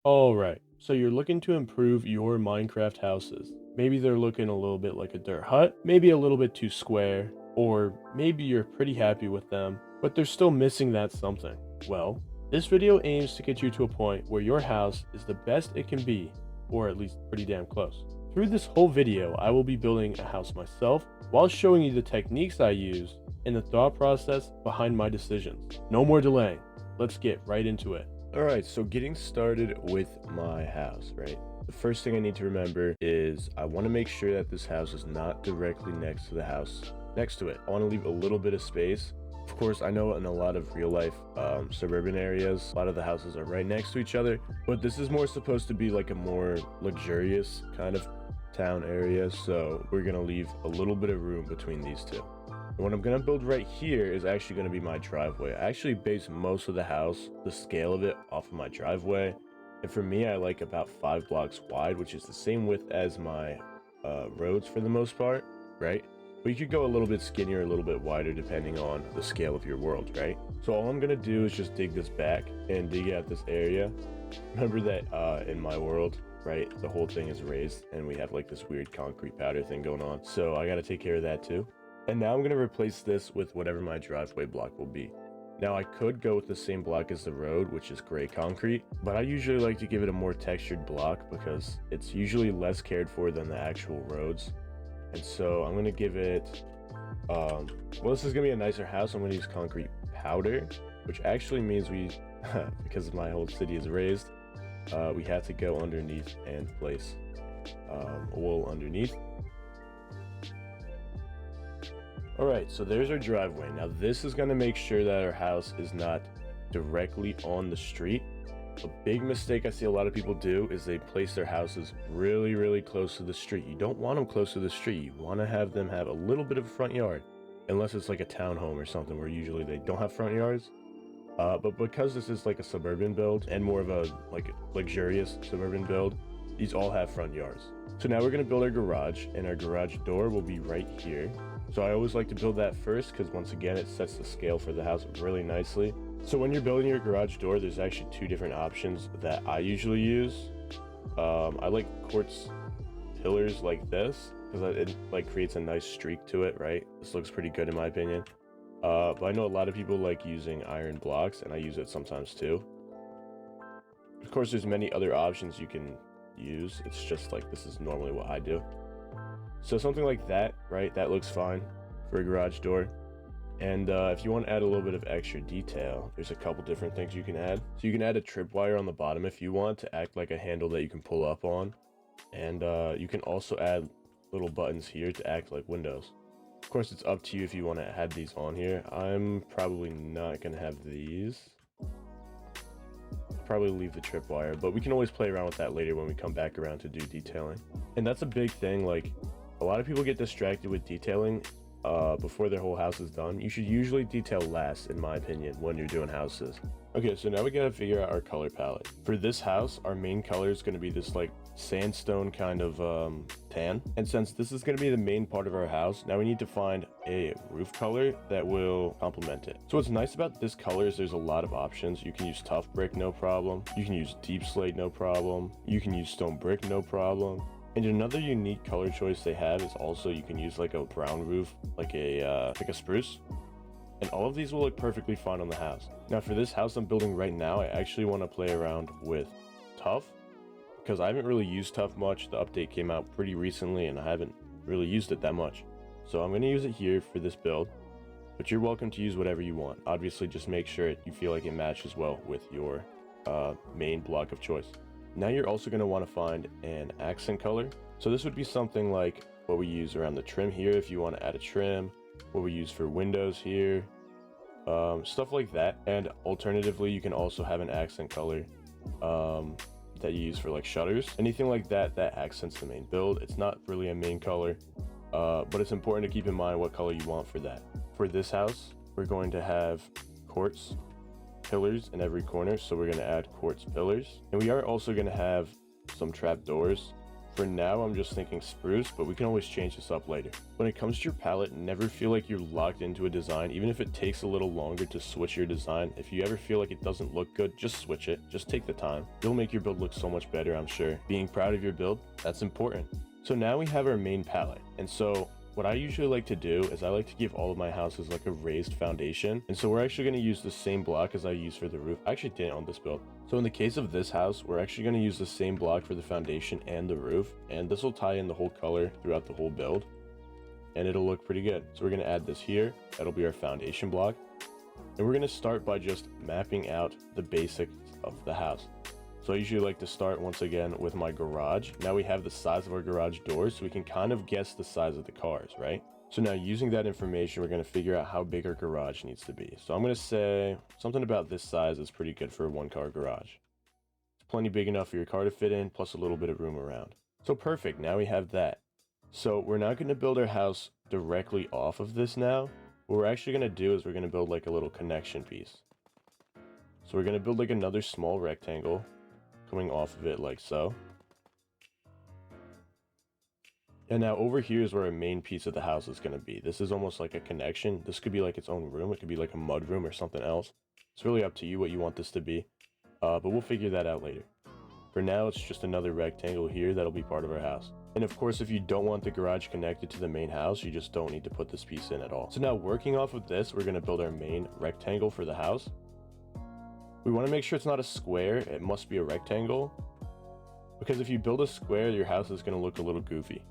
Alright, so you're looking to improve your Minecraft houses. Maybe they're looking a little bit like a dirt hut, maybe a little bit too square, or maybe you're pretty happy with them, but they're still missing that something. Well, this video aims to get you to a point where your house is the best it can be, or at least pretty damn close. Through this whole video, I will be building a house myself while showing you the techniques I use and the thought process behind my decisions. No more delaying. Let's get right into it. Alright, so getting started with my house, right? The first thing I need to remember is I want to make sure that this house is not directly next to the house next to it. I want to leave a little bit of space. Of course, I know in a lot of real life suburban areas, a lot of the houses are right next to each other, but this is more supposed to be like a more luxurious kind of town area, so we're going to leave a little bit of room between these two. And what I'm going to build right here is actually going to be my driveway. I actually base most of the house, the scale of it, off of my driveway. And for me, I like about 5 blocks wide, which is the same width as my roads for the most part, right? But you could go a little bit skinnier, a little bit wider, depending on the scale of your world, right? So all I'm going to do is just dig this back and dig out this area. Remember that in my world, right, the whole thing is raised and we have like this weird concrete powder thing going on. So I got to take care of that too. And now I'm going to replace this with whatever my driveway block will be. Now I could go with the same block as the road, which is gray concrete, but I usually like to give it a more textured block because it's usually less cared for than the actual roads. And so I'm going to give it, well, this is going to be a nicer house. I'm going to use concrete powder, which actually means we, because my whole city is raised, we have to go underneath and place wool underneath. Alright, so there's our driveway. Now this is going to make sure that our house is not directly on the street. A big mistake I see a lot of people do is they place their houses really close to the street. You don't want them close to the street. You want to have them have a little bit of a front yard. Unless it's like a townhome or something where usually they don't have front yards. But because this is like a suburban build and more of a like luxurious suburban build, these all have front yards. So now we're going to build our garage, and our garage door will be right here. So I always like to build that first because once again it sets the scale for the house really nicely. So when you're building your garage door, there's actually 2 different options that I usually use. I like quartz pillars like this because it like creates a nice streak to it, right? This looks pretty good in my opinion. But I know a lot of people like using iron blocks, and I use it sometimes too. Of course, there's many other options you can use. It's just like this is normally what I do. So something like that, right? That looks fine for a garage door. And if you want to add a little bit of extra detail, there's a couple different things you can add. So you can add a tripwire on the bottom if you want to act like a handle that you can pull up on. And you can also add little buttons here to act like windows. Of course, it's up to you if you want to add these on here. I'm probably not going to have these. Probably leave the tripwire, but we can always play around with that later when we come back around to do detailing. And that's a big thing, like a lot of people get distracted with detailing before their whole house is done. You should usually detail last, in my opinion, when you're doing houses. Okay, so now we gotta figure out our color palette. For this house, our main color is gonna be this like sandstone kind of tan. And since this is gonna be the main part of our house, now we need to find a roof color that will complement it. So what's nice about this color is there's a lot of options. You can use tough brick, no problem. You can use deep slate, no problem. You can use stone brick, no problem. And another unique color choice they have is also you can use like a brown roof, like a spruce. And all of these will look perfectly fine on the house. Now for this house I'm building right now, I actually want to play around with tough because I haven't really used tough much. The update came out pretty recently and I haven't really used it that much. So I'm going to use it here for this build, but you're welcome to use whatever you want. Obviously just make sure you feel like it matches well with your main block of choice. Now you're also going to want to find an accent color. So this would be something like what we use around the trim here if you want to add a trim, what we use for windows here, stuff like that. And alternatively, you can also have an accent color that you use for like shutters. Anything like that that accents the main build. It's not really a main color, but it's important to keep in mind what color you want for that. For this house, we're going to have quartz pillars in every corner, so we're going to add quartz pillars, and we are also going to have some trap doors. For now, I'm just thinking spruce, but we can always change this up later. When it comes to your palette, never feel like you're locked into a design, even if it takes a little longer to switch your design. If you ever feel like it doesn't look good, just switch it. Just take the time. It'll make your build look so much better, I'm sure. Being proud of your build, that's important. So now we have our main palette. And so what I usually like to do is I like to give all of my houses like a raised foundation. And so we're actually going to use the same block as I use for the roof. I actually didn't on this build. So in the case of this house, we're actually going to use the same block for the foundation and the roof. And this will tie in the whole color throughout the whole build. And it'll look pretty good. So we're going to add this here. That'll be our foundation block. And we're going to start by just mapping out the basics of the house. So I usually like to start once again with my garage. Now we have the size of our garage doors, so we can kind of guess the size of the cars, right? So now using that information, we're going to figure out how big our garage needs to be. So I'm going to say something about this size is pretty good for a 1-car garage. It's plenty big enough for your car to fit in, plus a little bit of room around. So perfect, now we have that. So we're not going to build our house directly off of this now. What we're actually going to do is we're going to build like a little connection piece. So we're going to build like another small rectangle coming off of it like so. And now over here is where our main piece of the house is going to be. This is almost like a connection. This could be like its own room. It could be like a mud room or something else. It's really up to you what you want this to be. But we'll figure that out later. For now, it's just another rectangle here that'll be part of our house. And of course, if you don't want the garage connected to the main house, you just don't need to put this piece in at all. So now working off of this, we're going to build our main rectangle for the house. We want to make sure it's not a square, it must be a rectangle. Because if you build a square, your house is going to look a little goofy.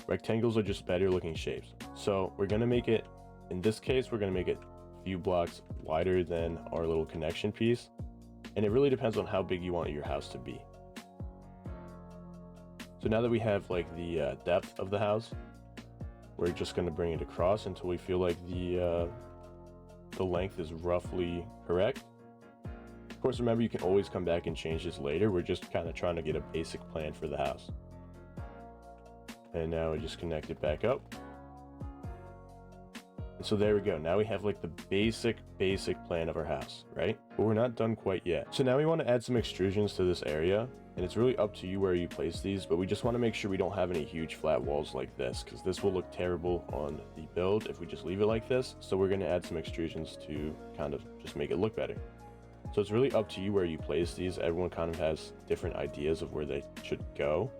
Rectangles are just better looking shapes. So we're going to make it, in this case, we're going to make it a few blocks wider than our little connection piece. And it really depends on how big you want your house to be. So now that we have like the depth of the house, we're just going to bring it across until we feel like the length is roughly correct. Of course, remember, you can always come back and change this later. We're just kind of trying to get a basic plan for the house. And now we just connect it back up. And so there we go. Now we have like the basic plan of our house, right? But we're not done quite yet. So now we want to add some extrusions to this area. And it's really up to you where you place these, but we just want to make sure we don't have any huge flat walls like this, because this will look terrible on the build if we just leave it like this. So we're going to add some extrusions to kind of just make it look better. So it's really up to you where you place these. Everyone kind of has different ideas of where they should go.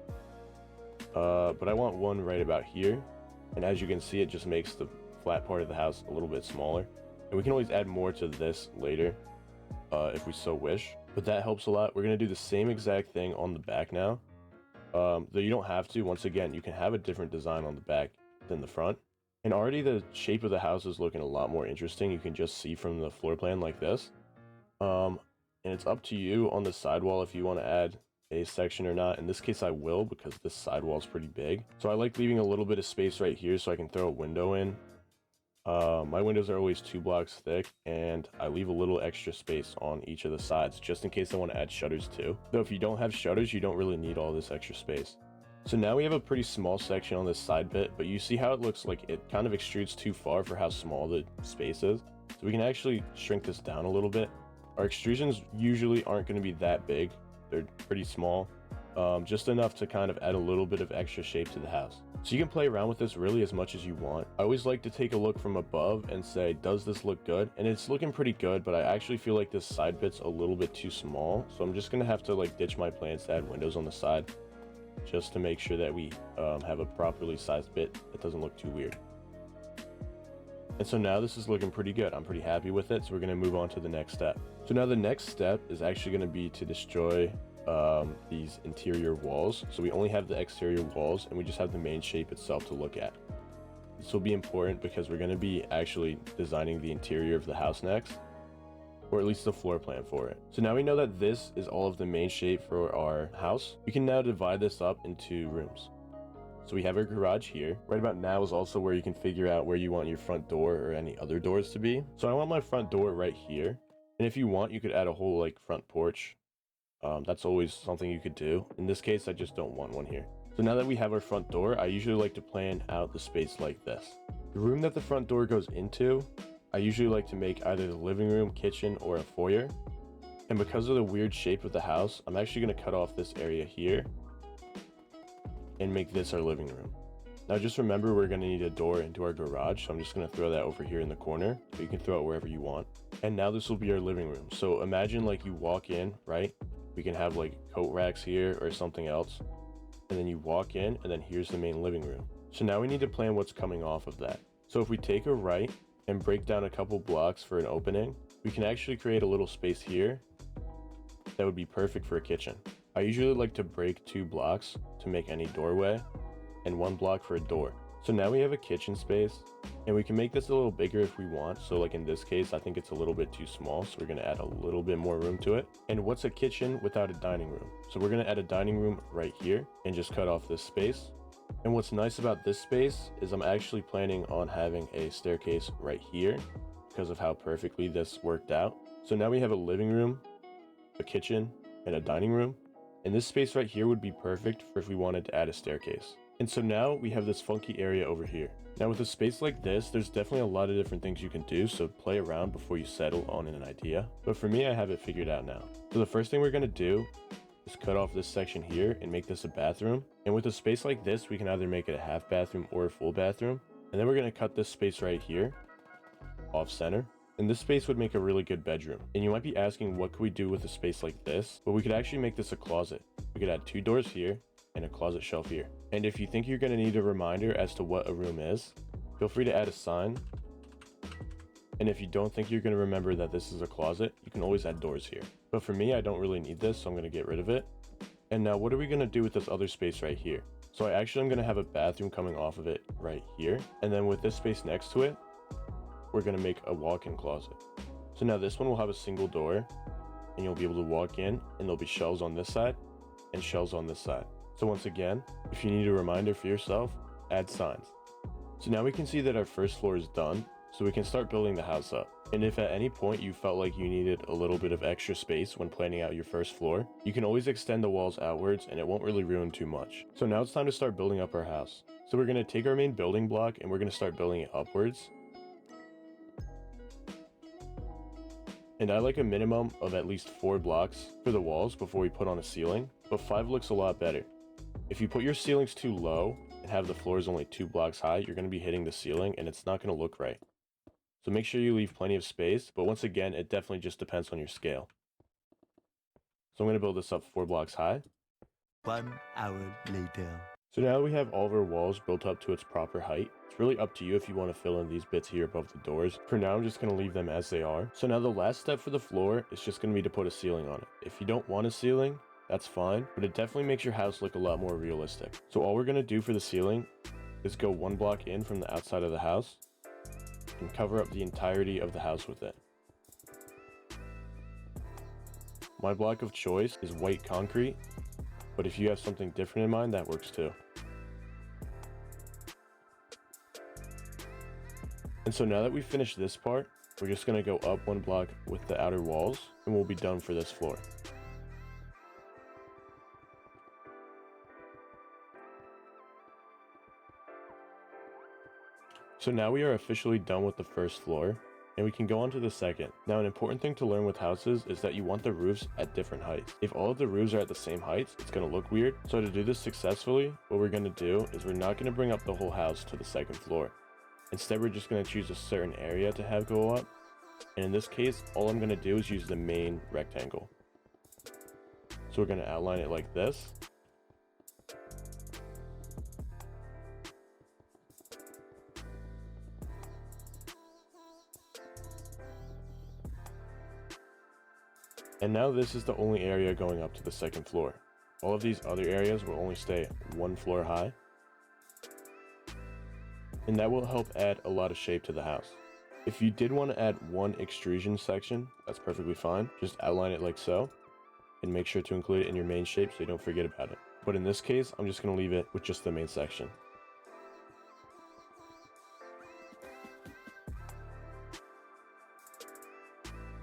But I want one right about here. And as you can see, it just makes the flat part of the house a little bit smaller. And we can always add more to this later if we so wish. But that helps a lot. We're going to do the same exact thing on the back now. Though you don't have to. Once again, you can have a different design on the back than the front. And already the shape of the house is looking a lot more interesting. You can just see from the floor plan like this. And it's up to you on the sidewall if you want to add a section or not. In this case, I will, because this sidewall is pretty big. So I like leaving a little bit of space right here so I can throw a window in. My windows are always 2 blocks thick, and I leave a little extra space on each of the sides just in case I want to add shutters too. Though if you don't have shutters, you don't really need all this extra space. So now we have a pretty small section on this side bit, but you see how it looks like it kind of extrudes too far for how small the space is. So we can actually shrink this down a little bit. Our extrusions usually aren't going to be that big. They're pretty small, just enough to kind of add a little bit of extra shape to the house. So you can play around with this really as much as you want. I always like to take a look from above and say, does this look good? And it's looking pretty good, but I actually feel like this side bit's a little bit too small. So I'm just going to have to like ditch my plans to add windows on the side, just to make sure that we have a properly sized bit that doesn't look too weird. And so now this is looking pretty good. I'm pretty happy with it. So we're going to move on to the next step. So now the next step is actually going to be to destroy these interior walls. So we only have the exterior walls and we just have the main shape itself to look at. This will be important because we're going to be actually designing the interior of the house next, or at least the floor plan for it. So now we know that this is all of the main shape for our house. We can now divide this up into rooms. So we have our garage here. Right about now is also where you can figure out where you want your front door or any other doors to be. So I want my front door right here. And if you want, you could add a whole like front porch. That's always something you could do. In this case, I just don't want one here. So now that we have our front door, I usually like to plan out the space like this. The room that the front door goes into, I usually like to make either the living room, kitchen, or a foyer. And because of the weird shape of the house, I'm actually going to cut off this area here and make this our living room. Now just remember, we're going to need a door into our garage, so I'm just going to throw that over here in the corner, but you can throw it wherever you want. And now this will be our living room. So imagine like you walk in, right? We can have like coat racks here or something else. And then you walk in, and then here's the main living room. So now we need to plan what's coming off of that. So if we take a right and break down a couple blocks for an opening, we can actually create a little space here that would be perfect for a kitchen. I usually like to break 2 blocks to make any doorway, and 1 block for a door. So now we have a kitchen space, and we can make this a little bigger if we want. So like in this case, I think it's a little bit too small, so we're going to add a little bit more room to it. And what's a kitchen without a dining room? So we're going to add a dining room right here and just cut off this space. And what's nice about this space is I'm actually planning on having a staircase right here because of how perfectly this worked out. So now we have a living room, a kitchen, and a dining room. And this space right here would be perfect for if we wanted to add a staircase. And so now we have this funky area over here. Now with a space like this, there's definitely a lot of different things you can do, so play around before you settle on an idea. But for me, I have it figured out now. So the first thing we're gonna do is cut off this section here and make this a bathroom. And with a space like this, we can either make it a half bathroom or a full bathroom. And then we're gonna cut this space right here off center. And this space would make a really good bedroom. And you might be asking, what could we do with a space like this? Well, we could actually make this a closet. We could add 2 doors here and a closet shelf here. And if you think you're going to need a reminder as to what a room is, feel free to add a sign. And if you don't think you're going to remember that this is a closet, you can always add doors here. But for me, I don't really need this, so I'm going to get rid of it. And now what are we going to do with this other space right here? So I actually am going to have a bathroom coming off of it right here. And then with this space next to it, we're going to make a walk-in closet. So now this one will have a single door, and you'll be able to walk in, and there'll be shelves on this side and shelves on this side. So once again, if you need a reminder for yourself, add signs. So now we can see that our first floor is done, so we can start building the house up. And if at any point you felt like you needed a little bit of extra space when planning out your first floor, you can always extend the walls outwards and it won't really ruin too much. So now it's time to start building up our house. So we're going to take our main building block and we're going to start building it upwards. And I like a minimum of at least 4 blocks for the walls before we put on a ceiling, but 5 looks a lot better. If you put your ceilings too low and have the floors only 2 blocks high, you're going to be hitting the ceiling and it's not going to look right. So make sure you leave plenty of space, but once again, it definitely just depends on your scale. So I'm going to build this up 4 blocks high. 1 hour later. So now we have all of our walls built up to its proper height. It's really up to you if you want to fill in these bits here above the doors. For now, I'm just going to leave them as they are. So now the last step for the floor is just going to be to put a ceiling on it. If you don't want a ceiling, that's fine, but it definitely makes your house look a lot more realistic. So all we're going to do for the ceiling is go 1 block in from the outside of the house and cover up the entirety of the house with it. My block of choice is white concrete, but if you have something different in mind, that works too. And so now that we've finished this part, we're just going to go up 1 block with the outer walls and we'll be done for this floor. So now we are officially done with the first floor, and we can go on to the second. Now an important thing to learn with houses is that you want the roofs at different heights. If all of the roofs are at the same heights, it's going to look weird. So to do this successfully, what we're going to do is we're not going to bring up the whole house to the second floor. Instead, we're just going to choose a certain area to have go up. And in this case, all I'm going to do is use the main rectangle. So we're going to outline it like this. And now this is the only area going up to the second floor. All of these other areas will only stay 1 floor high. And that will help add a lot of shape to the house. If you did want to add 1 extrusion section, that's perfectly fine. Just outline it like so. And make sure to include it in your main shape so you don't forget about it. But in this case, I'm just going to leave it with just the main section.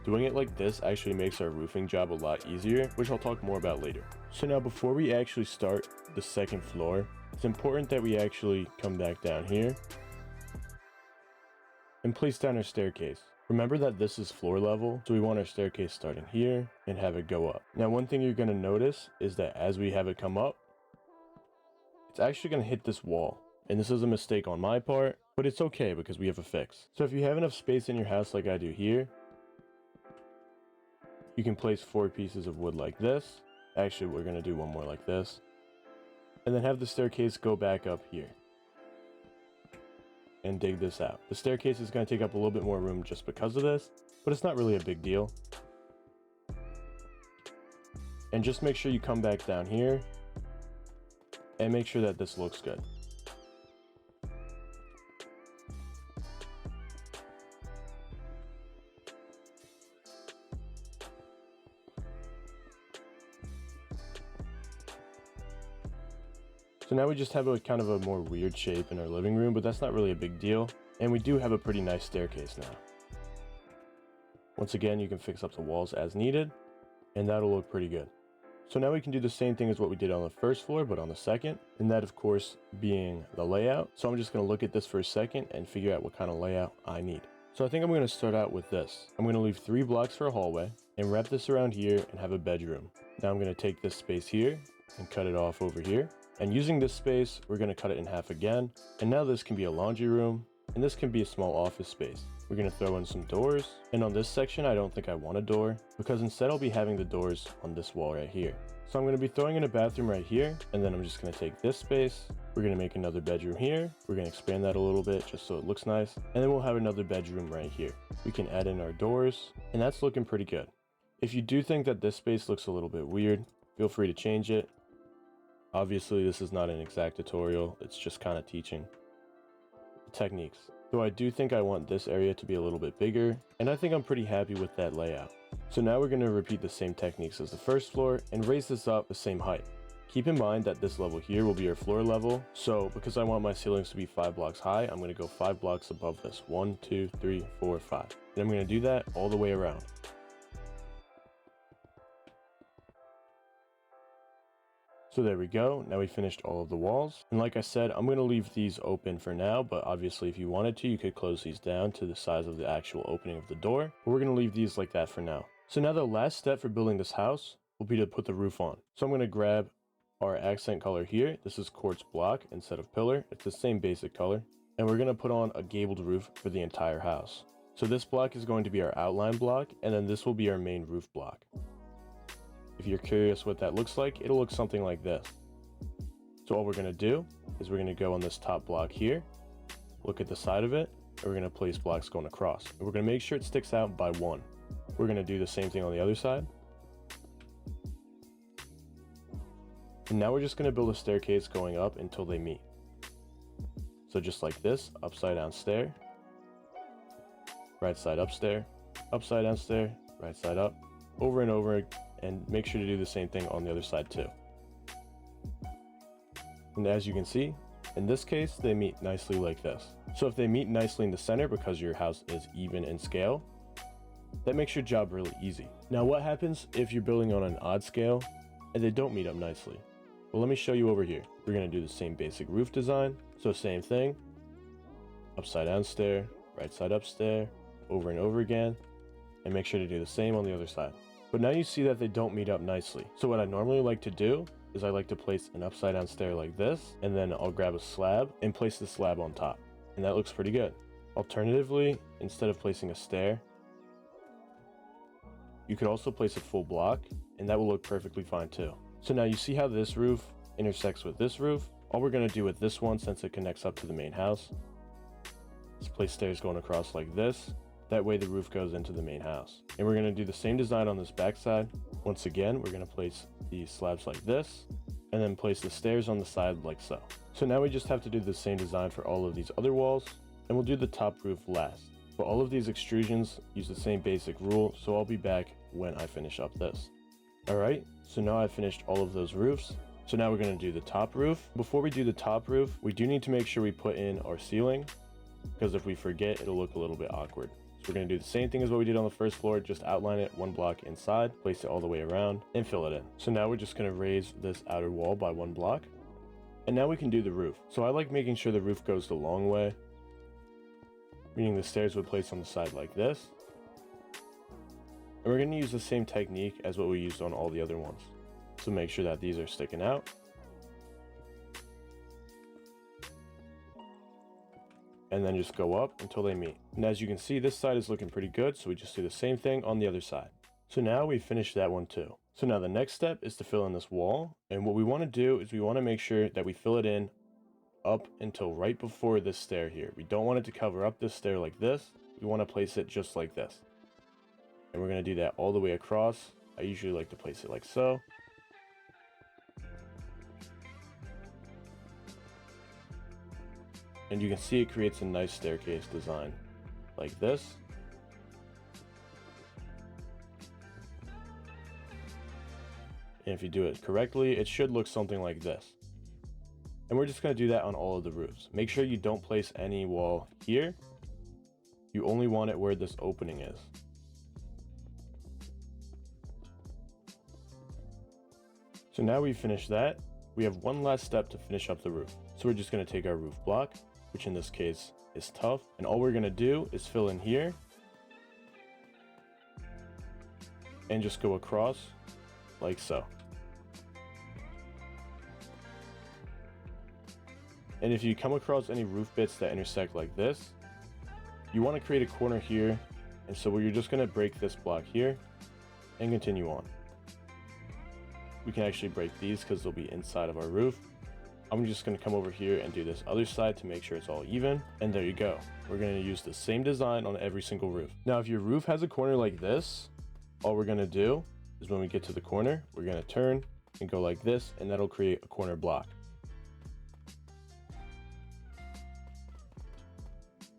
Doing it like this actually makes our roofing job a lot easier, which I'll talk more about later. So now before we actually start the second floor, it's important that we actually come back down here and place down our staircase. Remember that this is floor level, so we want our staircase starting here and have it go up. Now one thing you're going to notice is that as we have it come up, it's actually going to hit this wall. And this is a mistake on my part, but it's okay because we have a fix. So if you have enough space in your house like I do here, you can place 4 pieces of wood like this. Actually, we're going to do one more like this. And then have the staircase go back up here. And dig this out. The staircase is going to take up a little bit more room just because of this, but it's not really a big deal. And just make sure you come back down here and make sure that this looks good. So now we just have a kind of a more weird shape in our living room, but that's not really a big deal. And we do have a pretty nice staircase now. Once again, you can fix up the walls as needed, and that'll look pretty good. So now we can do the same thing as what we did on the first floor, but on the second, and that of course being the layout. So I'm just going to look at this for a second and figure out what kind of layout I need. So I think I'm going to start out with this. I'm going to leave 3 blocks for a hallway and wrap this around here and have a bedroom. Now I'm going to take this space here and cut it off over here. And using this space, we're going to cut it in half again. And now this can be a laundry room, and this can be a small office space. We're going to throw in some doors. And on this section, I don't think I want a door, because instead I'll be having the doors on this wall right here. So I'm going to be throwing in a bathroom right here, and then I'm just going to take this space. We're going to make another bedroom here. We're going to expand that a little bit just so it looks nice. And then we'll have another bedroom right here. We can add in our doors, and that's looking pretty good. If you do think that this space looks a little bit weird, feel free to change it. Obviously, this is not an exact tutorial, it's just kind of teaching the techniques. So I do think I want this area to be a little bit bigger, and I think I'm pretty happy with that layout. So now we're going to repeat the same techniques as the first floor and raise this up the same height. Keep in mind that this level here will be our floor level, so because I want my ceilings to be 5 blocks high, I'm going to go 5 blocks above this. 1, 2, 3, 4, 5. And I'm going to do that all the way around. So there we go, now we finished all of the walls. And like I said, I'm going to leave these open for now, but obviously if you wanted to, you could close these down to the size of the actual opening of the door. But we're going to leave these like that for now. So now the last step for building this house will be to put the roof on. So I'm going to grab our accent color here. This is quartz block instead of pillar. It's the same basic color. And we're going to put on a gabled roof for the entire house. So this block is going to be our outline block, and then this will be our main roof block. If you're curious what that looks like, it'll look something like this. So all we're going to do is we're going to go on this top block here, look at the side of it, and we're going to place blocks going across. And we're going to make sure it sticks out by 1. We're going to do the same thing on the other side. And now we're just going to build a staircase going up until they meet. So just like this, upside down stair, right side up stair, upside down stair, right side up, over and over, and make sure to do the same thing on the other side too. And as you can see, in this case, they meet nicely like this. So if they meet nicely in the center because your house is even in scale, that makes your job really easy. Now what happens if you're building on an odd scale and they don't meet up nicely? Well, let me show you over here. We're going to do the same basic roof design. So same thing, upside down stair, right side up stair, over and over again, and make sure to do the same on the other side. But now you see that they don't meet up nicely. So what I normally like to do is I like to place an upside down stair like this, and then I'll grab a slab and place the slab on top. And that looks pretty good. Alternatively, instead of placing a stair, you could also place a full block, and that will look perfectly fine too. So now you see how this roof intersects with this roof. All we're going to do with this one, since it connects up to the main house, is place stairs going across like this. That way the roof goes into the main house. And we're going to do the same design on this back side. Once again, we're going to place these slabs like this, and then place the stairs on the side like so. So now we just have to do the same design for all of these other walls, and we'll do the top roof last. But all of these extrusions use the same basic rule, so I'll be back when I finish up this. Alright, so now I've finished all of those roofs. So now we're going to do the top roof. Before we do the top roof, we do need to make sure we put in our ceiling, because if we forget, it'll look a little bit awkward. So we're going to do the same thing as what we did on the first floor, just outline it 1 block inside, place it all the way around, and fill it in. So now we're just going to raise this outer wall by 1 block. And now we can do the roof. So I like making sure the roof goes the long way, meaning the stairs would place on the side like this. And we're going to use the same technique as what we used on all the other ones. So make sure that these are sticking out. and then just go up until they meet. And as you can see, this side is looking pretty good, so we just do the same thing on the other side. So now we finished that one too. So now the next step is to fill in this wall, and what we want to do is we want to make sure that we fill it in up until right before this stair here. We don't want it to cover up this stair like this. We want to place it just like this. And we're going to do that all the way across. I usually like to place it like so. And you can see it creates a nice staircase design like this. And if you do it correctly, it should look something like this. And we're just going to do that on all of the roofs. Make sure you don't place any wall here. You only want it where this opening is. So now we've finished that. We have one last step to finish up the roof. So we're just going to take our roof block, which in this case is tough, and all we're going to do is fill in here and just go across like so. And if you come across any roof bits that intersect like this, you want to create a corner here, and so you're just going to break this block here and continue on. We can actually break these because they'll be inside of our roof. I'm just going to come over here and do this other side to make sure it's all even, and there you go. We're going to use the same design on every single roof. Now if your roof has a corner like this, all we're going to do is when we get to the corner, we're going to turn and go like this, and that'll create a corner block.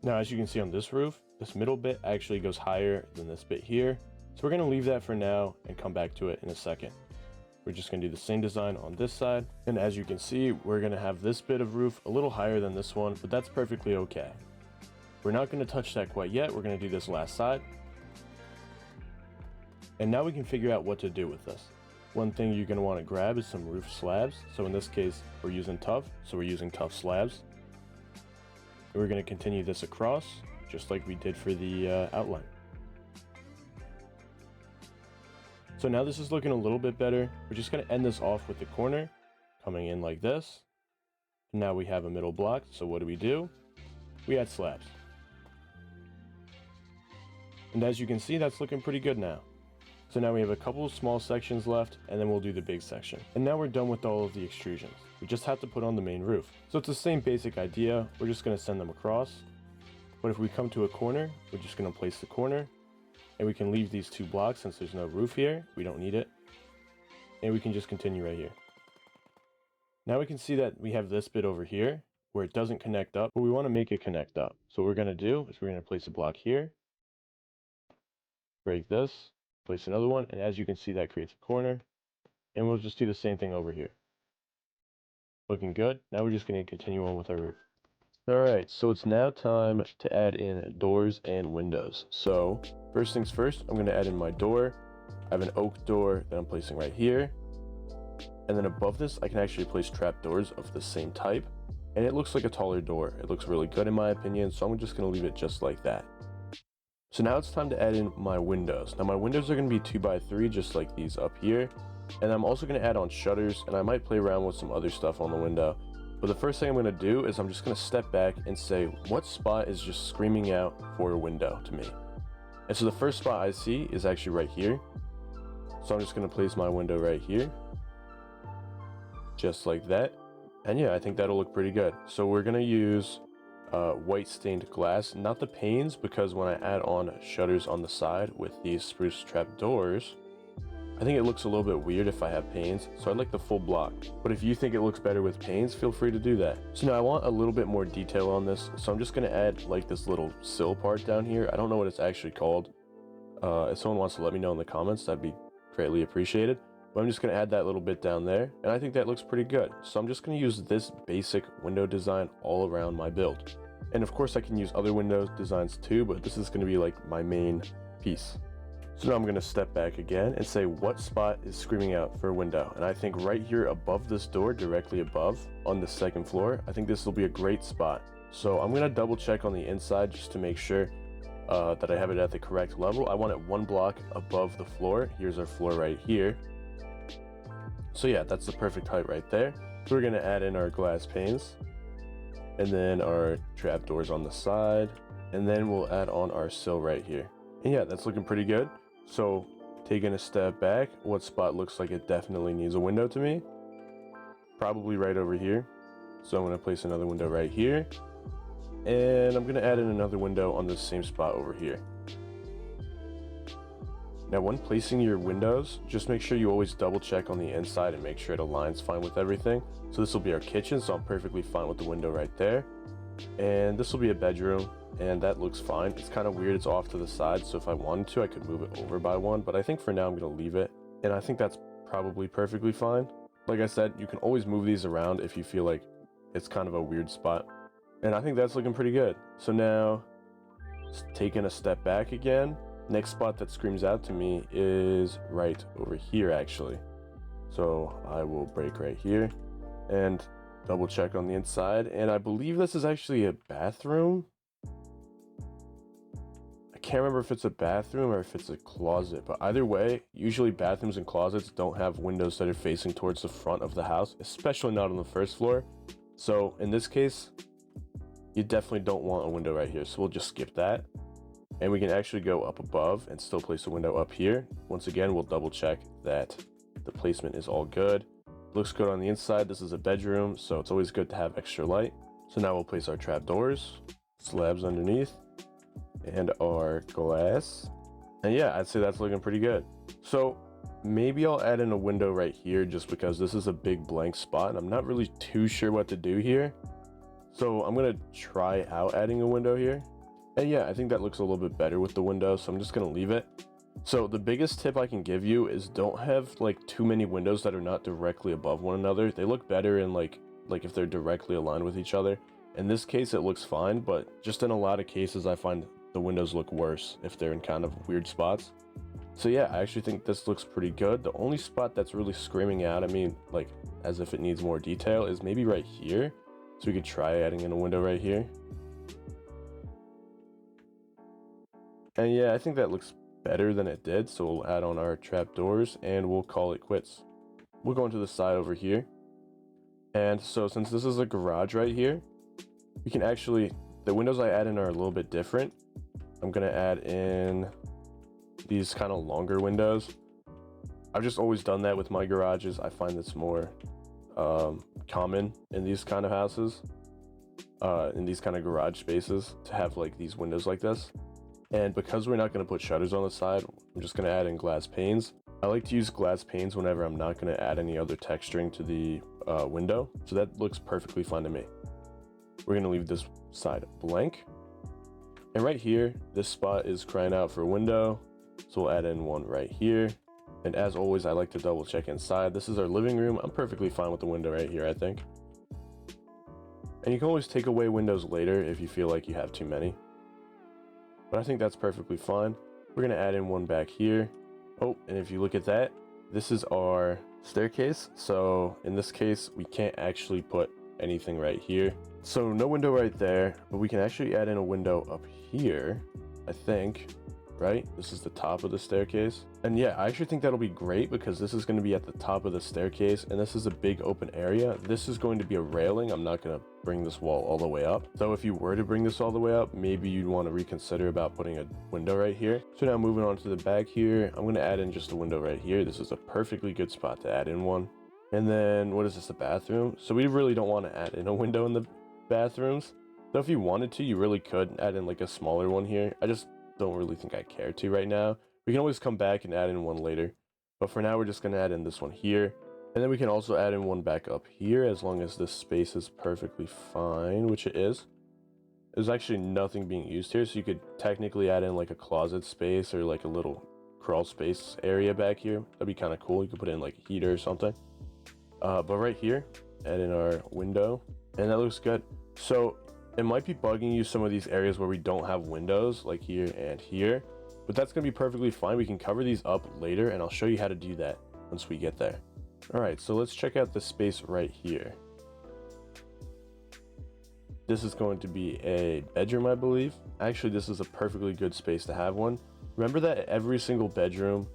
Now as you can see on this roof, this middle bit actually goes higher than this bit here, so we're going to leave that for now and come back to it in a second. We're just going to do the same design on this side, and as you can see, we're going to have this bit of roof a little higher than this one, but that's perfectly okay. We're not going to touch that quite yet. We're going to do this last side, and now we can figure out what to do with this. One thing you're going to want to grab is some roof slabs. So in this case, we're using tough, so we're using tough slabs. And we're going to continue this across, just like we did for the outline. So now this is looking a little bit better. We're just going to end this off with the corner coming in like this. And now we have a middle block. So what do? We add slabs. And as you can see, that's looking pretty good now. So now we have a couple of small sections left, and then we'll do the big section. And now we're done with all of the extrusions. We just have to put on the main roof. So it's the same basic idea. We're just going to send them across. But if we come to a corner, we're just going to place the corner. And we can leave these two blocks since there's no roof here. We don't need it. And we can just continue right here. Now we can see that we have this bit over here where it doesn't connect up, but we want to make it connect up. So what we're going to do is we're going to place a block here, break this, place another one, and as you can see, that creates a corner. And we'll just do the same thing over here. Looking good. Now we're just going to continue on with our roof. Alright, so it's now time to add in doors and windows. So first things first, I'm going to add in my door. I have an oak door that I'm placing right here. And then above this, I can actually place trap doors of the same type. And it looks like a taller door. It looks really good in my opinion, so I'm just going to leave it just like that. So now it's time to add in my windows. Now my windows are going to be 2x3 just like these up here. And I'm also going to add on shutters, and I might play around with some other stuff on the window. But the first thing I'm going to do is I'm just going to step back and say what spot is just screaming out for a window to me. And so the first spot I see is actually right here. So I'm just going to place my window right here. Just like that. And yeah, I think that'll look pretty good. So we're going to use white stained glass, not the panes, because when I add on shutters on the side with these spruce trap doors, I think it looks a little bit weird if I have panes, so I'd like the full block. But if you think it looks better with panes, feel free to do that. So now I want a little bit more detail on this, so I'm just going to add like this little sill part down here. I don't know what it's actually called. If someone wants to let me know in the comments, that'd be greatly appreciated. But I'm just going to add that little bit down there, and I think that looks pretty good. So I'm just going to use this basic window design all around my build. And of course I can use other window designs too, but this is going to be like my main piece. So now I'm going to step back again and say what spot is screaming out for a window. And I think right here above this door, directly above on the second floor, I think this will be a great spot. So I'm going to double check on the inside just to make sure that I have it at the correct level. I want it one block above the floor. Here's our floor right here. So yeah, that's the perfect height right there. So we're going to add in our glass panes. and then our trapdoors on the side, and then we'll add on our sill right here. And yeah, that's looking pretty good. So taking a step back, what spot looks like it definitely needs a window to me? Probably right over here. So I'm going to place another window right here, and I'm going to add in another window on the same spot over here. Now when placing your windows, just make sure you always double check on the inside and make sure it aligns fine with everything. So this will be our kitchen, so I'm perfectly fine with the window right there. And this will be a bedroom, and that looks fine. It's kind of weird, it's off to the side, so if I wanted to, I could move it over by one, but I think for now I'm going to leave it. And I think that's probably perfectly fine. Like I said, you can always move these around if you feel like it's kind of a weird spot. And I think that's looking pretty good. So now, taking a step back again, next spot that screams out to me is right over here actually. So I will break right here and double check on the inside, and I believe this is actually a bathroom. I can't remember if it's a bathroom or if it's a closet, but either way, usually bathrooms and closets don't have windows that are facing towards the front of the house, especially not on the first floor. So in this case, you definitely don't want a window right here, so we'll just skip that. And we can actually go up above and still place a window up here. Once again, we'll double check that the placement is all good. Looks good on the inside. This is a bedroom, so it's always good to have extra light. So now we'll place our trapdoors, slabs underneath, and our glass. And yeah, I'd say that's looking pretty good. So maybe I'll add in a window right here just because this is a big blank spot and I'm not really too sure what to do here. So I'm gonna try out adding a window here. And yeah, I think that looks a little bit better with the window, so I'm just gonna leave it. So the biggest tip I can give you is don't have like too many windows that are not directly above one another. They look better in like if they're directly aligned with each other. In this case, it looks fine, but just in a lot of cases, I find the windows look worse if they're in kind of weird spots. So yeah, I actually think this looks pretty good. The only spot that's really screaming out at me, like as if it needs more detail, is maybe right here. So we could try adding in a window right here. And yeah, I think that looks better than it did. So we'll add on our trapdoors and we'll call it quits. We'll go into the side over here. And so since this is a garage right here, we can actually, the windows I add in are a little bit different. I'm going to add in these kind of longer windows. I've just always done that with my garages. I find it's more common in these kind of houses, in these kind of garage spaces, to have like these windows like this. And because we're not going to put shutters on the side, I'm just going to add in glass panes. I like to use glass panes whenever I'm not going to add any other texturing to the window. So that looks perfectly fine to me. We're going to leave this side blank. And right here, this spot is crying out for a window. So we'll add in one right here. And as always, I like to double check inside. This is our living room. I'm perfectly fine with the window right here, I think. And you can always take away windows later if you feel like you have too many. But I think that's perfectly fine. We're going to add in one back here. Oh, and if you look at that, this is our staircase. So in this case, we can't actually put anything right here. So no window right there, but we can actually add in a window up here, I think. Right? This is the top of the staircase. And yeah, I actually think that'll be great because this is going to be at the top of the staircase and this is a big open area. This is going to be a railing. I'm not going to bring this wall all the way up. So if you were to bring this all the way up, maybe you'd want to reconsider about putting a window right here. So now moving on to the back here, I'm going to add in just a window right here. This is a perfectly good spot to add in one. And then what is this, a bathroom? So we really don't want to add in a window in the bathrooms. So if you wanted to, you really could add in like a smaller one here. I just don't really think I care to right now. We can always come back and add in one later, but for now we're just going to add in this one here, and then we can also add in one back up here as long as this space is perfectly fine, which it is. There's actually nothing being used here, so you could technically add in like a closet space or like a little crawl space area back here. That'd be kind of cool. You could put in like a heater or something, but right here, add in our window, and that looks good. So it might be bugging you some of these areas where we don't have windows, like here and here, but that's going to be perfectly fine. We can cover these up later, and I'll show you how to do that once we get there. All right, so let's check out the space right here. This is going to be a bedroom, I believe. Actually, this is a perfectly good space to have one. Remember that every single bedroom,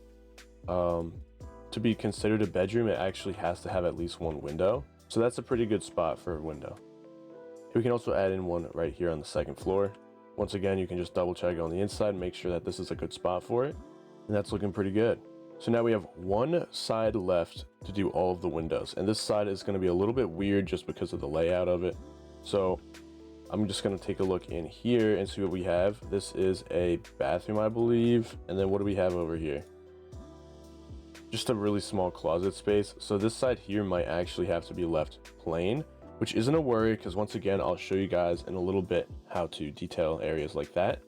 to be considered a bedroom, it actually has to have at least one window. So that's a pretty good spot for a window. We can also add in one right here on the second floor. Once again, you can just double check on the inside, make sure that this is a good spot for it. And that's looking pretty good. So now we have one side left to do all of the windows. And this side is going to be a little bit weird just because of the layout of it. So I'm just going to take a look in here and see what we have. This is a bathroom, I believe. And then what do we have over here? Just a really small closet space. So this side here might actually have to be left plain, which isn't a worry because once again, I'll show you guys in a little bit how to detail areas like that.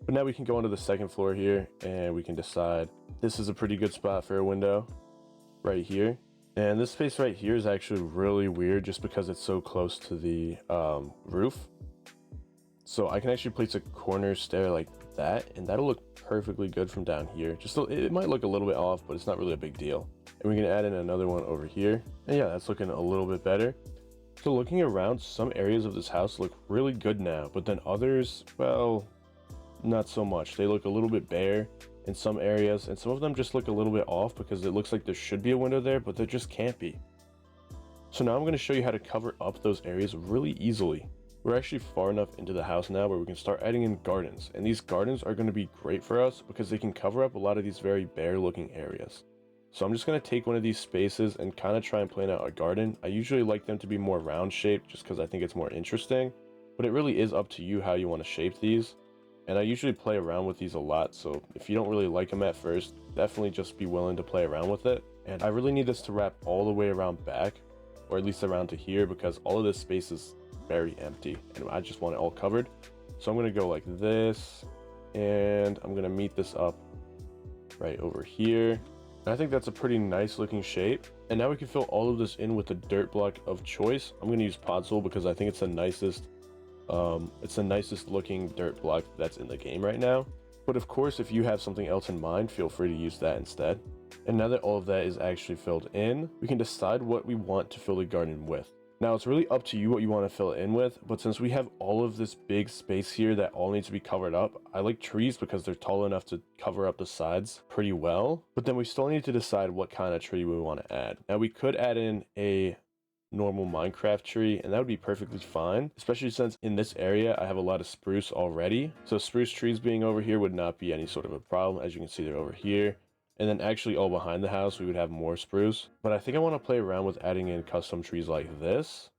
But now we can go onto the second floor here and we can decide this is a pretty good spot for a window right here. And this space right here is actually really weird just because it's so close to the roof. So I can actually place a corner stair like that and that'll look perfectly good from down here. It might look a little bit off, but it's not really a big deal. And we can add in another one over here. And yeah, that's looking a little bit better. So looking around, some areas of this house look really good now, but then others, well, not so much. They look a little bit bare in some areas, and some of them just look a little bit off because it looks like there should be a window there, but there just can't be. So now I'm going to show you how to cover up those areas really easily. We're actually far enough into the house now where we can start adding in gardens, and these gardens are going to be great for us because they can cover up a lot of these very bare looking areas. So I'm just going to take one of these spaces and kind of try and plan out a garden. I usually like them to be more round shaped just because I think it's more interesting, but it really is up to you how you want to shape these. And I usually play around with these a lot, so if you don't really like them at first, definitely just be willing to play around with it. And I really need this to wrap all the way around back, or at least around to here, because all of this space is very empty, and I just want it all covered. So I'm going to go like this, and I'm going to meet this up right over here. And I think that's a pretty nice looking shape. And now we can fill all of this in with the dirt block of choice. I'm going to use Podzol because I think it's the nicest looking dirt block that's in the game right now. But of course, if you have something else in mind, feel free to use that instead. And now that all of that is actually filled in, we can decide what we want to fill the garden with. Now it's really up to you what you want to fill it in with, but since we have all of this big space here that all needs to be covered up, I like trees because they're tall enough to cover up the sides pretty well. But then we still need to decide what kind of tree we want to add. Now we could add in a normal Minecraft tree, and that would be perfectly fine, especially since in this area I have a lot of spruce already. So spruce trees being over here would not be any sort of a problem. As you can see, they're over here. And then actually all behind the house, we would have more spruce. But I think I want to play around with adding in custom trees like this,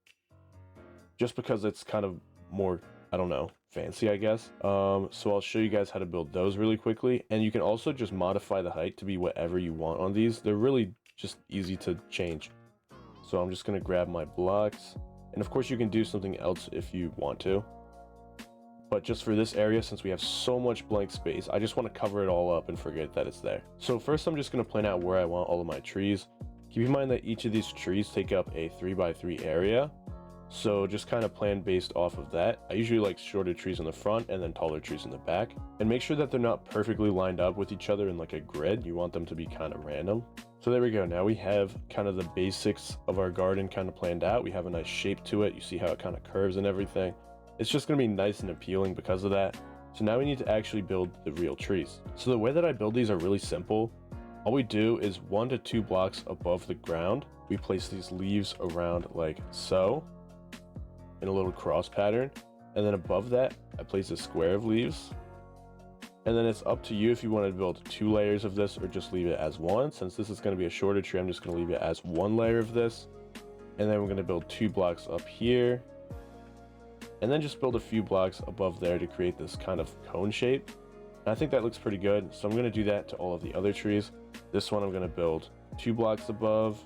just because it's kind of more, I don't know, fancy, I guess. So I'll show you guys how to build those really quickly. And you can also just modify the height to be whatever you want on these. They're really just easy to change. So I'm just going to grab my blocks. And of course you can do something else if you want to. But just for this area, since we have so much blank space, I just want to cover it all up and forget that it's there. So first I'm just going to plan out where I want all of my trees. Keep in mind that each of these trees take up a 3x3 area. So just kind of plan based off of that. I usually like shorter trees in the front and then taller trees in the back. And make sure that they're not perfectly lined up with each other in like a grid. You want them to be kind of random. So there we go. Now we have kind of the basics of our garden kind of planned out. We have a nice shape to it. You see how it kind of curves and everything. It's just going to be nice and appealing because of that. So now we need to actually build the real trees. So the way that I build these are really simple. All we do is 1 to 2 blocks above the ground, we place these leaves around like so in a little cross pattern. And then above that, I place a square of leaves. And then it's up to you if you want to build 2 layers of this or just leave it as 1. Since this is going to be a shorter tree, I'm just going to leave it as 1 layer of this. And then we're going to build 2 blocks up here. And then just build a few blocks above there to create this kind of cone shape. And I think that looks pretty good. So I'm going to do that to all of the other trees. This one I'm going to build 2 blocks above.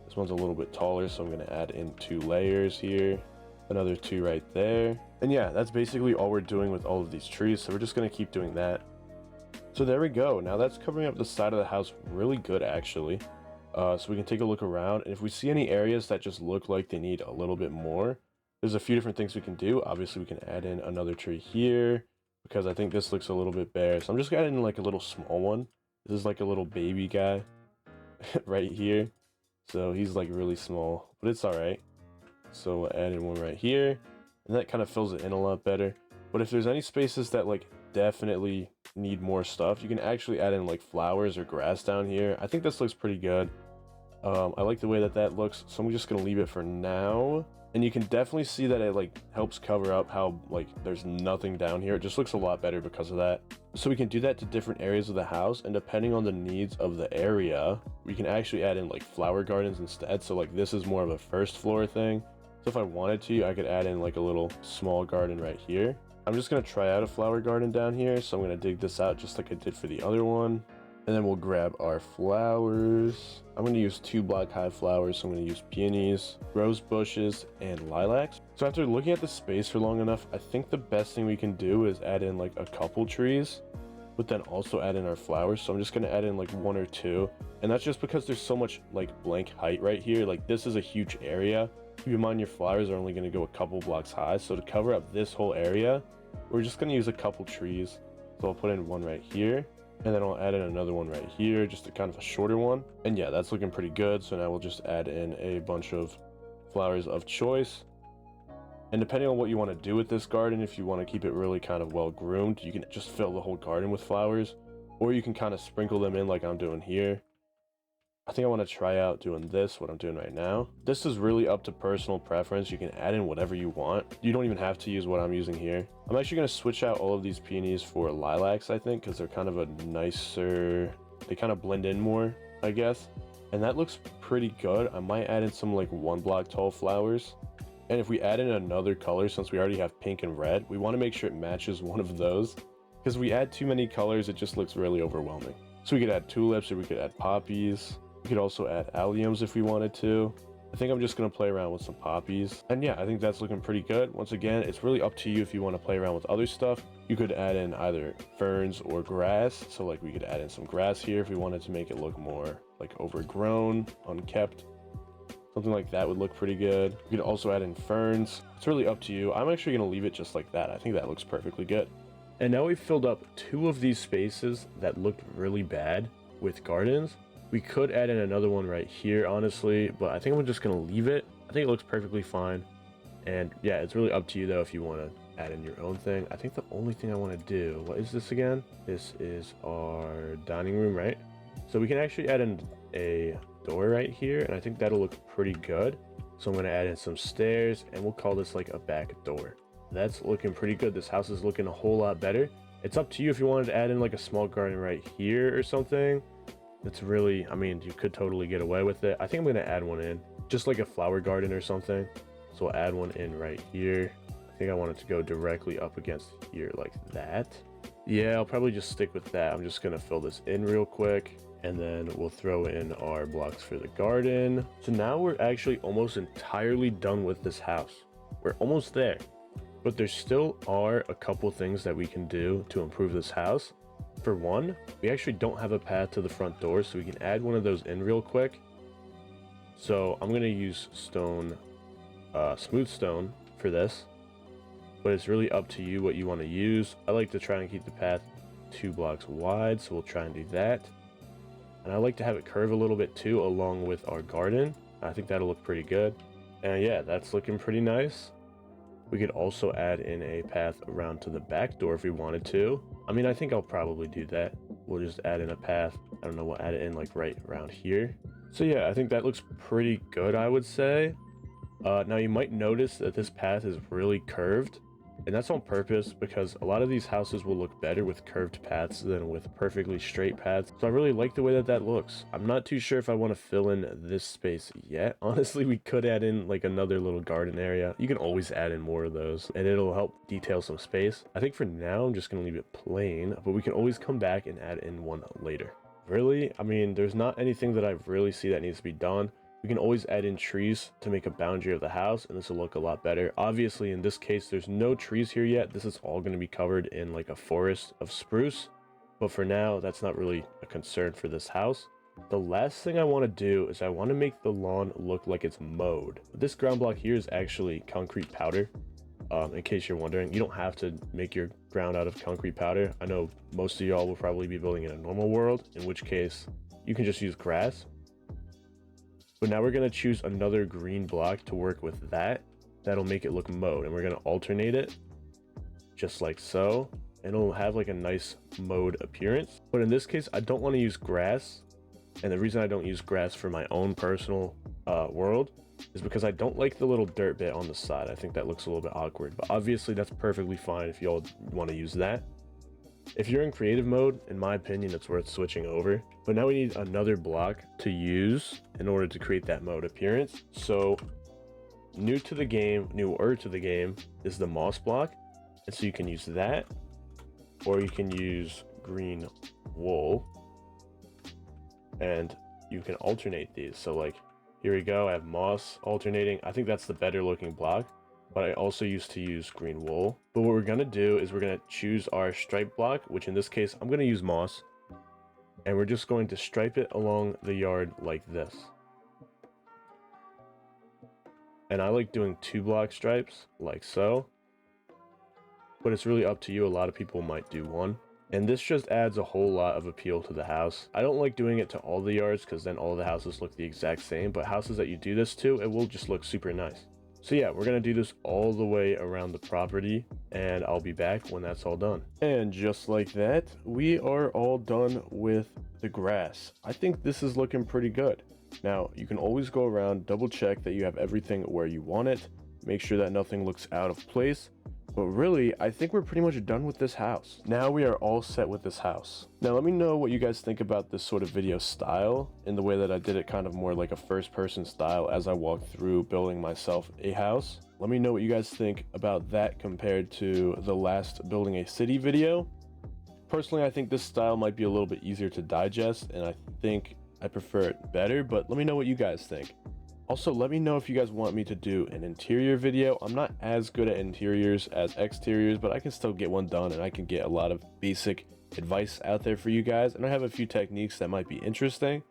This one's a little bit taller, so I'm going to add in 2 layers here. Another 2 right there. And yeah, that's basically all we're doing with all of these trees. So we're just going to keep doing that. So there we go. Now that's covering up the side of the house really good, actually. So we can take a look around. And if we see any areas that just look like they need a little bit more, there's a few different things we can do. Obviously, we can add in another tree here because I think this looks a little bit bare. So I'm just adding in like a little small one. This is like a little baby guy right here. So he's like really small, but it's all right. So we'll add in one right here, and that kind of fills it in a lot better. But if there's any spaces that like definitely need more stuff, you can actually add in like flowers or grass down here. I think this looks pretty good. I like the way that that looks, so I'm just gonna leave it for now. And you can definitely see that it like helps cover up how like there's nothing down here. It just looks a lot better because of that. So we can do that to different areas of the house, and depending on the needs of the area, we can actually add in like flower gardens instead. So like this is more of a first floor thing. So if I wanted to, I could add in like a little small garden right here. I'm just gonna try out a flower garden down here. So I'm gonna dig this out just like I did for the other one. And then we'll grab our flowers. I'm going to use 2 block high flowers. So I'm going to use peonies, rose bushes, and lilacs. So after looking at the space for long enough, I think the best thing we can do is add in like a couple trees, but then also add in our flowers. So I'm just going to add in like 1 or 2. And that's just because there's so much like blank height right here. Like this is a huge area. Keep in mind your flowers are only going to go a couple blocks high. So to cover up this whole area, we're just going to use a couple trees. So I'll put in 1 right here. And then I'll add in another one right here, just a kind of a shorter one. And yeah, that's looking pretty good. So now we'll just add in a bunch of flowers of choice. And depending on what you want to do with this garden, if you want to keep it really kind of well groomed, you can just fill the whole garden with flowers, or you can kind of sprinkle them in like I'm doing here. I think I want to try out doing this, what I'm doing right now. This is really up to personal preference. You can add in whatever you want. You don't even have to use what I'm using here. I'm actually going to switch out all of these peonies for lilacs, I think, because they're kind of a nicer, they kind of blend in more, I guess. And that looks pretty good. I might add in some like 1 block tall flowers. And if we add in another color, since we already have pink and red, we want to make sure it matches one of those. Because if we add too many colors, it just looks really overwhelming. So we could add tulips, or we could add poppies. We could also add alliums if we wanted to. I think I'm just going to play around with some poppies. And yeah, I think that's looking pretty good. Once again, it's really up to you if you want to play around with other stuff. You could add in either ferns or grass. So like we could add in some grass here if we wanted to make it look more like overgrown, unkept. Something like that would look pretty good. We could also add in ferns. It's really up to you. I'm actually going to leave it just like that. I think that looks perfectly good. And now we've filled up 2 of these spaces that looked really bad with gardens. We could add in another one right here, honestly, but I think I'm just going to leave it. I think it looks perfectly fine. And yeah, it's really up to you though if you want to add in your own thing. I think the only thing I want to do, what is this again? This is our dining room, right? So we can actually add in a door right here, and I think that'll look pretty good. So I'm going to add in some stairs, and we'll call this like a back door. That's looking pretty good. This house is looking a whole lot better. It's up to you if you wanted to add in like a small garden right here or something. It's really, I mean, you could totally get away with it. I think I'm going to add one in, just like a flower garden or something. So I'll add one in right here. I think I want it to go directly up against here like that. Yeah, I'll probably just stick with that. I'm just going to fill this in real quick, and then we'll throw in our blocks for the garden. So now we're actually almost entirely done with this house. We're almost there, but there still are a couple things that we can do to improve this house. For one, we actually don't have a path to the front door, so we can add one of those in real quick. So I'm going to use stone, smooth stone for this, but it's really up to you what you want to use. I like to try and keep the path 2 blocks wide, so we'll try and do that. And I like to have it curve a little bit too, along with our garden. I think that'll look pretty good. And yeah, that's looking pretty nice. We could also add in a path around to the back door if we wanted to. I mean, I think I'll probably do that. We'll just add in a path. I don't know, we'll add it in like right around here. So yeah, I think that looks pretty good, I would say. Now you might notice that this path is really curved, and that's on purpose because a lot of these houses will look better with curved paths than with perfectly straight paths. So I really like the way that that looks. I'm not too sure if I want to fill in this space yet. Honestly, we could add in like another little garden area. You can always add in more of those, and it'll help detail some space. I think for now, I'm just going to leave it plain, but we can always come back and add in one later. Really, I mean, there's not anything that I really see that needs to be done. We can always add in trees to make a boundary of the house, and this will look a lot better. Obviously, in this case, there's no trees here yet. This is all going to be covered in like a forest of spruce. But for now, that's not really a concern for this house. The last thing I want to do is I want to make the lawn look like it's mowed. This ground block here is actually concrete powder. In case you're wondering, you don't have to make your ground out of concrete powder. I know most of y'all will probably be building in a normal world, in which case you can just use grass. But now we're going to choose another green block to work with that. That'll make it look mowed, and we're going to alternate it just like so. And it'll have like a nice mowed appearance. But in this case, I don't want to use grass. And the reason I don't use grass for my own personal world is because I don't like the little dirt bit on the side. I think that looks a little bit awkward, but obviously that's perfectly fine if y'all want to use that. If you're in creative mode, in my opinion, it's worth switching over. But now we need another block to use in order to create that mode appearance. So newer to the game is the moss block. And so you can use that, or you can use green wool, and you can alternate these. So like, here we go, I have moss alternating. I think that's the better looking block, but I also used to use green wool. But what we're gonna do is we're gonna choose our stripe block, which in this case, I'm gonna use moss, and we're just going to stripe it along the yard like this. And I like doing 2 block stripes like so, but it's really up to you. A lot of people might do 1. And this just adds a whole lot of appeal to the house. I don't like doing it to all the yards because then all the houses look the exact same, but houses that you do this to, it will just look super nice. So yeah, we're gonna do this all the way around the property, and I'll be back when that's all done. And just like that, we are all done with the grass. I think this is looking pretty good. Now, you can always go around, double check that you have everything where you want it, make sure that nothing looks out of place. But really, I think we're pretty much done with this house. Now we are all set with this house. Now let me know what you guys think about this sort of video style, in the way that I did it kind of more like a first person style as I walked through building myself a house. Let me know what you guys think about that compared to the last building a city video. Personally, I think this style might be a little bit easier to digest, and I think I prefer it better, but let me know what you guys think. Also, let me know if you guys want me to do an interior video. I'm not as good at interiors as exteriors, but I can still get one done, and I can get a lot of basic advice out there for you guys. And I have a few techniques that might be interesting.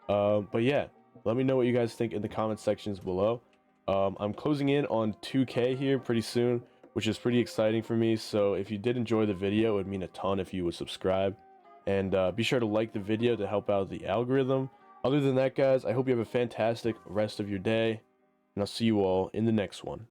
But yeah, let me know what you guys think in the comment sections below. I'm closing in on 2K here pretty soon, which is pretty exciting for me. So if you did enjoy the video, it would mean a ton if you would subscribe. And be sure to like the video to help out the algorithm. Other than that, guys, I hope you have a fantastic rest of your day, and I'll see you all in the next one.